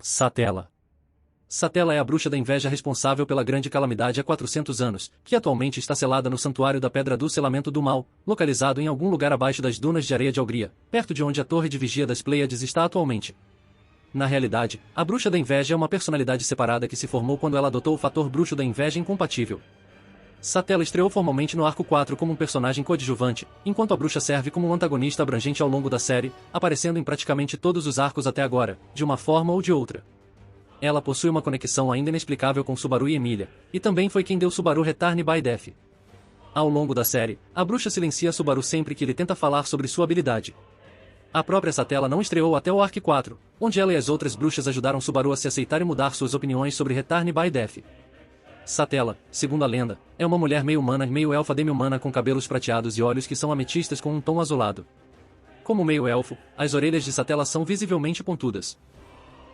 Satela. Satela é a bruxa da inveja responsável pela grande calamidade há 400 anos, que atualmente está selada no Santuário da Pedra do Selamento do Mal, localizado em algum lugar abaixo das dunas de areia de Algria, perto de onde a Torre de Vigia das Pleiades está atualmente. Na realidade, a bruxa da inveja é uma personalidade separada que se formou quando ela adotou o fator bruxo da inveja incompatível. Satela estreou formalmente no Arco 4 como um personagem coadjuvante, enquanto a bruxa serve como um antagonista abrangente ao longo da série, aparecendo em praticamente todos os arcos até agora, de uma forma ou de outra. Ela possui uma conexão ainda inexplicável com Subaru e Emilia, e também foi quem deu Subaru Return by Death. Ao longo da série, a bruxa silencia Subaru sempre que ele tenta falar sobre sua habilidade. A própria Satela não estreou até o Arc 4, onde ela e as outras bruxas ajudaram Subaru a se aceitar e mudar suas opiniões sobre Return by Death. Satela, segundo a lenda, é uma mulher meio humana e meio elfa demi-humana com cabelos prateados e olhos que são ametistas com um tom azulado. Como meio elfo, as orelhas de Satela são visivelmente pontudas.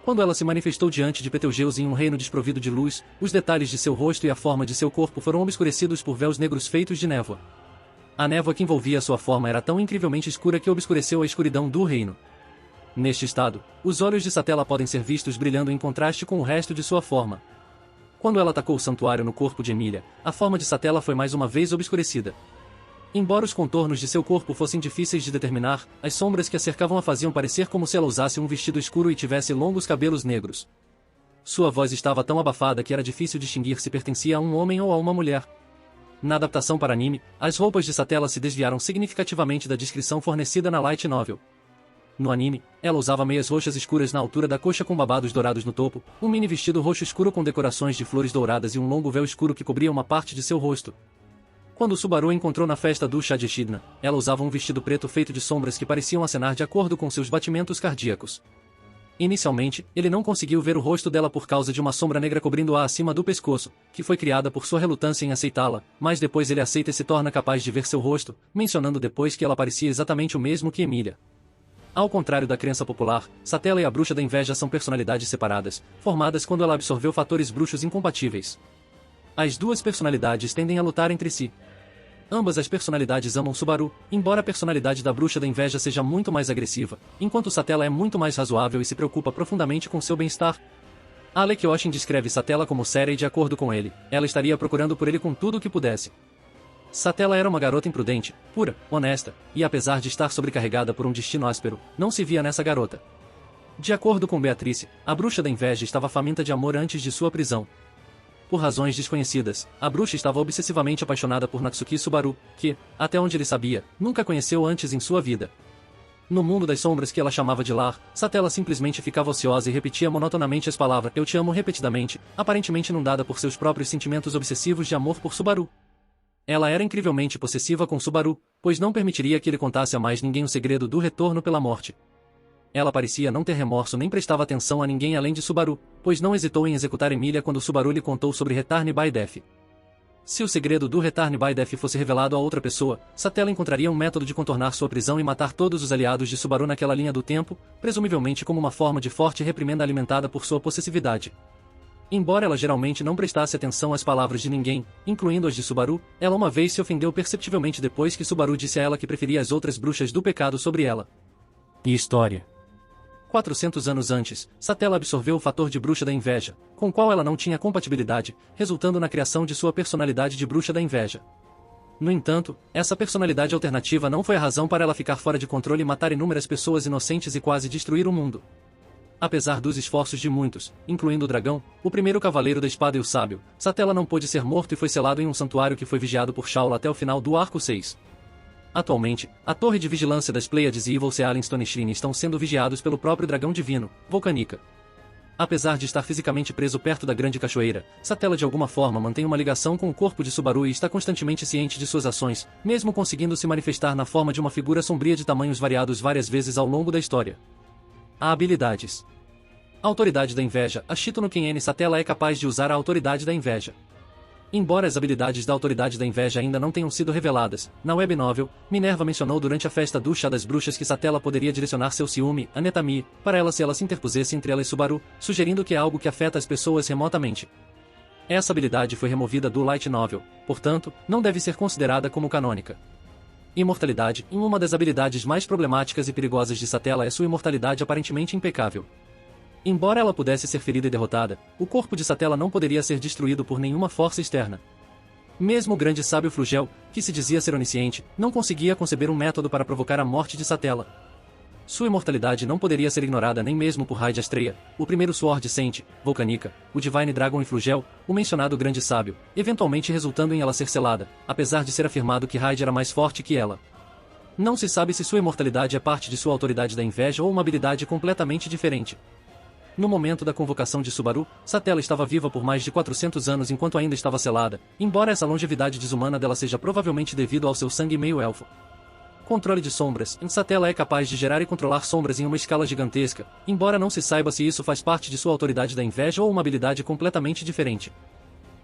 Quando ela se manifestou diante de Betelgeuse em um reino desprovido de luz, os detalhes de seu rosto e a forma de seu corpo foram obscurecidos por véus negros feitos de névoa. A névoa que envolvia sua forma era tão incrivelmente escura que obscureceu a escuridão do reino. Neste estado, os olhos de Satela podem ser vistos brilhando em contraste com o resto de sua forma. Quando ela atacou o santuário no corpo de Emilia, a forma de Satela foi mais uma vez obscurecida. Embora os contornos de seu corpo fossem difíceis de determinar, as sombras que a cercavam a faziam parecer como se ela usasse um vestido escuro e tivesse longos cabelos negros. Sua voz estava tão abafada que era difícil distinguir se pertencia a um homem ou a uma mulher. Na adaptação para anime, as roupas de Satela se desviaram significativamente da descrição fornecida na light novel. No anime, ela usava meias roxas escuras na altura da coxa com babados dourados no topo, um mini vestido roxo escuro com decorações de flores douradas e um longo véu escuro que cobria uma parte de seu rosto. Quando Subaru a encontrou na festa do chá de Echidna, ela usava um vestido preto feito de sombras que pareciam acenar de acordo com seus batimentos cardíacos. Inicialmente, ele não conseguiu ver o rosto dela por causa de uma sombra negra cobrindo-a acima do pescoço, que foi criada por sua relutância em aceitá-la, mas depois ele aceita e se torna capaz de ver seu rosto, mencionando depois que ela parecia exatamente o mesmo que Emilia. Ao contrário da crença popular, Satela e a bruxa da inveja são personalidades separadas, formadas quando ela absorveu fatores bruxos incompatíveis. As duas personalidades tendem a lutar entre si. Ambas as personalidades amam Subaru, embora a personalidade da bruxa da inveja seja muito mais agressiva, enquanto Satela é muito mais razoável e se preocupa profundamente com seu bem-estar. Alec Oshin descreve Satela como séria e de acordo com ele, ela estaria procurando por ele com tudo o que pudesse. Satela era uma garota imprudente, pura, honesta, e apesar de estar sobrecarregada por um destino áspero, não se via nessa garota. De acordo com Beatrice, a bruxa da inveja estava faminta de amor antes de sua prisão. Por razões desconhecidas, a bruxa estava obsessivamente apaixonada por Natsuki Subaru, que, até onde ele sabia, nunca conheceu antes em sua vida. No mundo das sombras que ela chamava de lar, Satela simplesmente ficava ociosa e repetia monotonamente as palavras "eu te amo" repetidamente, aparentemente inundada por seus próprios sentimentos obsessivos de amor por Subaru. Ela era incrivelmente possessiva com Subaru, pois não permitiria que ele contasse a mais ninguém o segredo do retorno pela morte. Ela parecia não ter remorso nem prestava atenção a ninguém além de Subaru, pois não hesitou em executar Emilia quando Subaru lhe contou sobre Return by Death. Se o segredo do Return by Death fosse revelado a outra pessoa, Satela encontraria um método de contornar sua prisão e matar todos os aliados de Subaru naquela linha do tempo, presumivelmente como uma forma de forte reprimenda alimentada por sua possessividade. Embora ela geralmente não prestasse atenção às palavras de ninguém, incluindo as de Subaru, ela uma vez se ofendeu perceptivelmente depois que Subaru disse a ela que preferia as outras bruxas do pecado sobre ela. E história. 400 anos antes, Satela absorveu o fator de bruxa da inveja, com o qual ela não tinha compatibilidade, resultando na criação de sua personalidade de bruxa da inveja. No entanto, essa personalidade alternativa não foi a razão para ela ficar fora de controle e matar inúmeras pessoas inocentes e quase destruir o mundo. Apesar dos esforços de muitos, incluindo o dragão, o primeiro cavaleiro da espada e o sábio, Satela não pôde ser morto e foi selado em um santuário que foi vigiado por Shaula até o final do Arco 6. Atualmente, a Torre de Vigilância das Pleiades e Evil Sealing Stone Shrine estão sendo vigiados pelo próprio dragão divino, Volcanica. Apesar de estar fisicamente preso perto da grande cachoeira, Satela de alguma forma mantém uma ligação com o corpo de Subaru e está constantemente ciente de suas ações, mesmo conseguindo se manifestar na forma de uma figura sombria de tamanhos variados várias vezes ao longo da história. Habilidades. A autoridade da inveja. A Shito no Ken Satela é capaz de usar a autoridade da inveja. Embora as habilidades da autoridade da inveja ainda não tenham sido reveladas, na web novel, Minerva mencionou durante a festa do Chá das Bruxas que Satela poderia direcionar seu ciúme, a Netami, para ela se ela se interpusesse entre ela e Subaru, sugerindo que é algo que afeta as pessoas remotamente. Essa habilidade foi removida do light novel, portanto, não deve ser considerada como canônica. Imortalidade. Uma das habilidades mais problemáticas e perigosas de Satela é sua imortalidade aparentemente impecável. Embora ela pudesse ser ferida e derrotada, o corpo de Satella não poderia ser destruído por nenhuma força externa. Mesmo o grande sábio Flugel, que se dizia ser onisciente, não conseguia conceber um método para provocar a morte de Satella. Sua imortalidade não poderia ser ignorada nem mesmo por Raid Astreia, o primeiro Sword Saint, Volcanica, o Divine Dragon e Flugel, o mencionado grande sábio, eventualmente resultando em ela ser selada, apesar de ser afirmado que Raid era mais forte que ela. Não se sabe se sua imortalidade é parte de sua autoridade da inveja ou uma habilidade completamente diferente. No momento da convocação de Subaru, Satella estava viva por mais de 400 anos enquanto ainda estava selada, embora essa longevidade desumana dela seja provavelmente devido ao seu sangue meio-elfo. Controle de sombras. Satella é capaz de gerar e controlar sombras em uma escala gigantesca, embora não se saiba se isso faz parte de sua autoridade da inveja ou uma habilidade completamente diferente.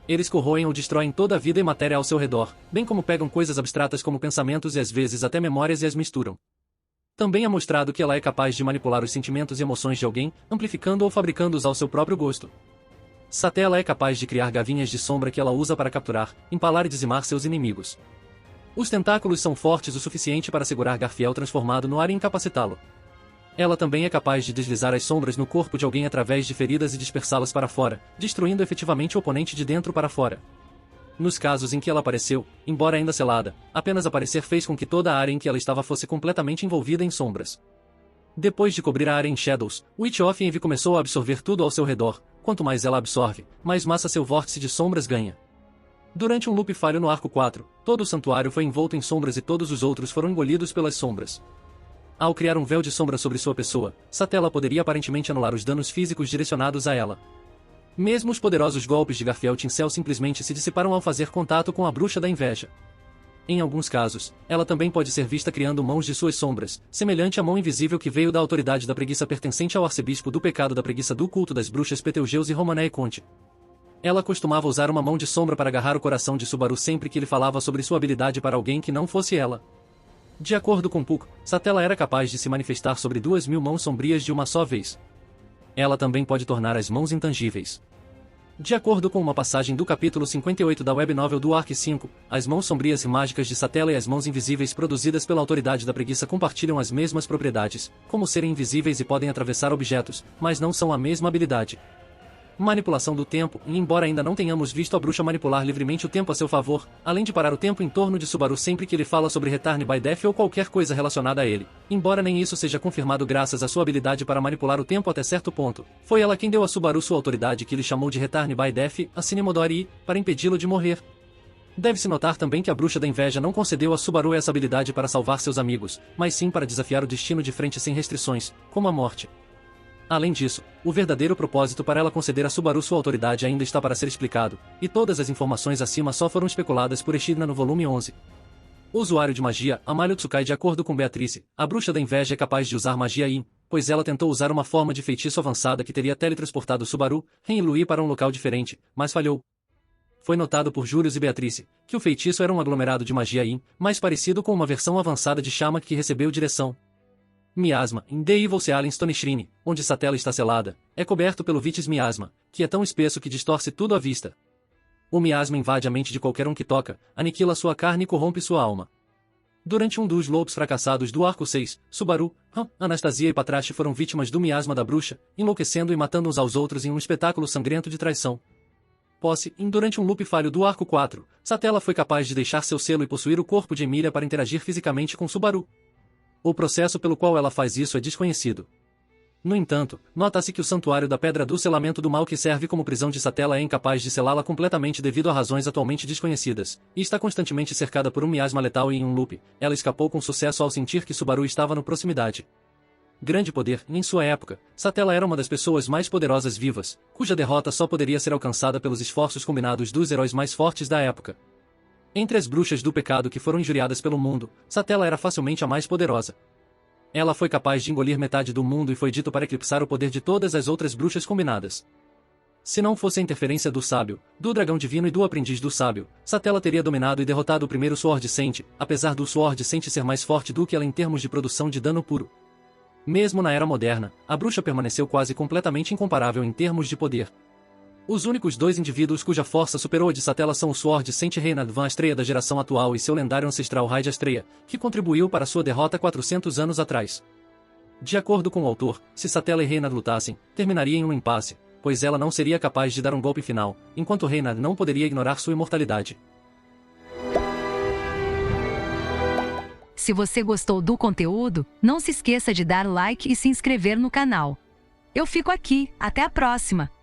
Eles corroem ou destroem toda a vida e matéria ao seu redor, bem como pegam coisas abstratas como pensamentos e às vezes até memórias e as misturam. Também é mostrado que ela é capaz de manipular os sentimentos e emoções de alguém, amplificando ou fabricando-os ao seu próprio gosto. Satella é capaz de criar gavinhas de sombra que ela usa para capturar, empalar e dizimar seus inimigos. Os tentáculos são fortes o suficiente para segurar Garfiel transformado no ar e incapacitá-lo. Ela também é capaz de deslizar as sombras no corpo de alguém através de feridas e dispersá-las para fora, destruindo efetivamente o oponente de dentro para fora. Nos casos em que ela apareceu, embora ainda selada, apenas aparecer fez com que toda a área em que ela estava fosse completamente envolvida em sombras. Depois de cobrir a área em Shadows, Witch of Envy começou a absorver tudo ao seu redor. Quanto mais ela absorve, mais massa seu vórtice de sombras ganha. Durante um loop falho no arco 4, todo o santuário foi envolto em sombras e todos os outros foram engolidos pelas sombras. Ao criar um véu de sombra sobre sua pessoa, Satella poderia aparentemente anular os danos físicos direcionados a ela. Mesmo os poderosos golpes de Garfiel Tinsel simplesmente se dissiparam ao fazer contato com a bruxa da inveja. Em alguns casos, ela também pode ser vista criando mãos de suas sombras, semelhante à mão invisível que veio da autoridade da preguiça pertencente ao arcebispo do pecado da preguiça do culto das bruxas Betelgeuse e Romané e Conte. Ela costumava usar uma mão de sombra para agarrar o coração de Subaru sempre que ele falava sobre sua habilidade para alguém que não fosse ela. De acordo com Puck, Satella era capaz de se manifestar sobre 2.000 mãos sombrias de uma só vez. Ela também pode tornar as mãos intangíveis. De acordo com uma passagem do capítulo 58 da web novel do Arc 5, as mãos sombrias e mágicas de Satella e as mãos invisíveis produzidas pela autoridade da preguiça compartilham as mesmas propriedades, como serem invisíveis e podem atravessar objetos, mas não são a mesma habilidade. Manipulação do tempo, e embora ainda não tenhamos visto a bruxa manipular livremente o tempo a seu favor, além de parar o tempo em torno de Subaru sempre que ele fala sobre Return by Death ou qualquer coisa relacionada a ele, embora nem isso seja confirmado graças à sua habilidade para manipular o tempo até certo ponto, foi ela quem deu a Subaru sua autoridade que ele chamou de Return by Death, a Cinemodori, para impedi-lo de morrer. Deve-se notar também que a bruxa da inveja não concedeu a Subaru essa habilidade para salvar seus amigos, mas sim para desafiar o destino de frente sem restrições, como a morte. Além disso, o verdadeiro propósito para ela conceder a Subaru sua autoridade ainda está para ser explicado, e todas as informações acima só foram especuladas por Echidna no volume 11. O usuário de magia, Amalio Tsukai. De acordo com Beatrice, a bruxa da inveja é capaz de usar magia Yin, pois ela tentou usar uma forma de feitiço avançada que teria teletransportado Subaru, Ren e Lui para um local diferente, mas falhou. Foi notado por Július e Beatrice, que o feitiço era um aglomerado de magia Yin, mais parecido com uma versão avançada de Shamak que recebeu direção. Miasma, em The Evil Sealen Stone Shrine, onde Satella está selada, é coberto pelo Vitis Miasma, que é tão espesso que distorce tudo à vista. O miasma invade a mente de qualquer um que toca, aniquila sua carne e corrompe sua alma. Durante um dos loops fracassados do arco 6, Subaru, Anastasia e Patrache foram vítimas do miasma da bruxa, enlouquecendo e matando uns aos outros em um espetáculo sangrento de traição. Durante um loop falho do arco 4, Satella foi capaz de deixar seu selo e possuir o corpo de Emilia para interagir fisicamente com Subaru. O processo pelo qual ela faz isso é desconhecido. No entanto, nota-se que o Santuário da Pedra do Selamento do Mal que serve como prisão de Satella é incapaz de selá-la completamente devido a razões atualmente desconhecidas, e está constantemente cercada por um miasma letal e em um loop, ela escapou com sucesso ao sentir que Subaru estava no proximidade. Grande poder, em sua época, Satella era uma das pessoas mais poderosas vivas, cuja derrota só poderia ser alcançada pelos esforços combinados dos heróis mais fortes da época. Entre as bruxas do pecado que foram injuriadas pelo mundo, Satella era facilmente a mais poderosa. Ela foi capaz de engolir metade do mundo e foi dito para eclipsar o poder de todas as outras bruxas combinadas. Se não fosse a interferência do sábio, do dragão divino e do aprendiz do sábio, Satella teria dominado e derrotado o primeiro Sword Saint, apesar do Sword Saint ser mais forte do que ela em termos de produção de dano puro. Mesmo na Era Moderna, a bruxa permaneceu quase completamente incomparável em termos de poder. Os únicos dois indivíduos cuja força superou a de Satella são o Sword Saint Reynard Van Astreia da geração atual e seu lendário ancestral Raid Astreia, que contribuiu para sua derrota 400 anos atrás. De acordo com o autor, se Satella e Reynard lutassem, terminaria em um impasse, pois ela não seria capaz de dar um golpe final, enquanto Reynard não poderia ignorar sua imortalidade. Se você gostou do conteúdo, não se esqueça de dar like e se inscrever no canal. Eu fico aqui, até a próxima!